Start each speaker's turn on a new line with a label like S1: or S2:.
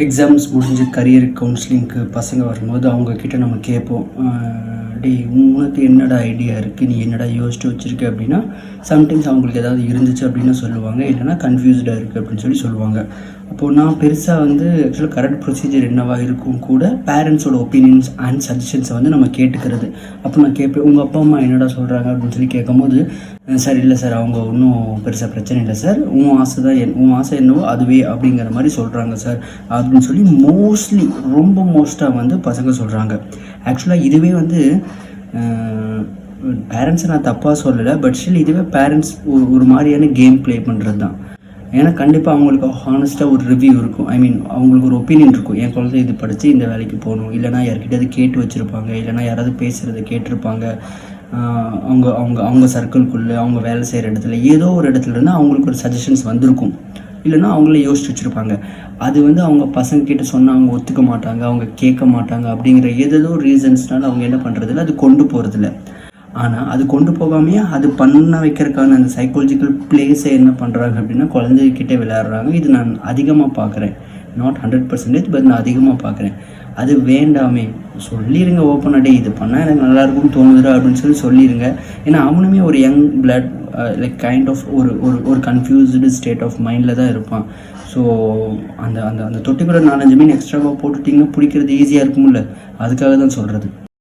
S1: Exams முடிஞ்சு career கவுன்சிலிங்க்கு பசங்க வரும்போது அவங்கக்கிட்ட நம்ம கேட்போம், டேய் உனக்கு என்னடா ஐடியா இருக்குது, நீ என்னடா யோசிச்சு வச்சுருக்க அப்படின்னா, சம்டைம்ஸ் அவங்களுக்கு ஏதாவது இருந்துச்சு அப்படின்னு சொல்லுவாங்க, இல்லைனா கன்ஃபியூஸ்டாக இருக்குது அப்படின்னு சொல்லுவாங்க. அப்போது நான் பெருசாக ஆக்சுவலாக கரெக்ட் ப்ரொசீஜர் என்னவாக இருக்கும் கூட பேரண்ட்ஸோட ஒப்பீனியன்ஸ் அண்ட் சஜஷன்ஸை நம்ம கேட்டுக்கிறது. அப்போ நான் கேட்பேன், உங்கள் அப்பா அம்மா என்னடா சொல்கிறாங்க அப்படின்னு கேட்கும்போது, சார் இல்லை சார், அவங்க ஒன்றும் பெருசாக பிரச்சனை இல்லை சார், உன் ஆசை தான் உன் ஆசை என்னவோ அதுவே அப்படிங்கிற மாதிரி சொல்கிறாங்க சார் அப்படின்னு மோஸ்ட்லி ரொம்ப மோஸ்ட்டாக பசங்க சொல்கிறாங்க. ஆக்சுவலாக இதுவே பேரண்ட்ஸை நான் தப்பாக சொல்லலை, பட் ஸ்டில் இதுவே பேரண்ட்ஸ் ஒரு மாதிரியான கேம் ப்ளே பண்ணுறது தான். ஏன்னா கண்டிப்பாக அவங்களுக்கு ஹானஸ்ட்டாக ஒரு ரிவ்யூ இருக்கும். அவங்களுக்கு ஒரு ஒப்பீனியன் இருக்கும், என் குழந்தை இது படித்து இந்த வேலைக்கு போகணும், இல்லைனா யார்கிட்ட கேட்டு வச்சுருப்பாங்க, இல்லைனா யாராவது பேசுகிறத கேட்டிருப்பாங்க. அவங்க அவங்க அவங்க சர்க்கிள்குள்ளே அவங்க வேலை செய்கிற இடத்துல ஏதோ ஒரு இடத்துலேருந்து அவங்களுக்கு ஒரு சஜஷன்ஸ் வந்திருக்கும், இல்லைனா அவங்களே யோசிச்சு வச்சுருப்பாங்க. அது அவங்க பசங்கக்கிட்ட சொன்னால் அவங்க ஒத்துக்க மாட்டாங்க, அவங்க கேட்க மாட்டாங்க அப்படிங்கிற ஏதோ ரீசன்ஸ்னால அவங்க என்ன பண்ணுறதில்ல, அது கொண்டு போகிறதில்ல. ஆனால் அது கொண்டு போகாமையே அது பண்ண வைக்கிறதுக்கான அந்த சைக்காலஜிக்கல் பிளேஸை என்ன பண்ணுறாங்க அப்படின்னா குழந்தைகிட்டே விளையாடுறாங்க. இது நான் அதிகமாக பார்க்குறேன், நாட் 100%, பட் நான் அதிகமாக பார்க்குறேன். அது வேண்டாமே, சொல்லிடுங்க ஓப்பனாக, இது பண்ணால் எனக்கு நல்லாயிருக்கும்னு தோணுதுரா அப்படின்னு சொல்லிடுங்க. ஏன்னா அவனுமே ஒரு young blood like kind of ஒரு கன்ஃபியூஸ்டு ஸ்டேட் ஆஃப் மைண்டில் தான் இருப்பான். ஸோ அந்த அந்த அந்த தொட்டி கூட 4-5 மீன் எக்ஸ்ட்ராவாக போட்டுட்டிங்கன்னா பிடிக்கிறது ஈஸியாக இருக்கும்ல, அதுக்காக தான் சொல்கிறது.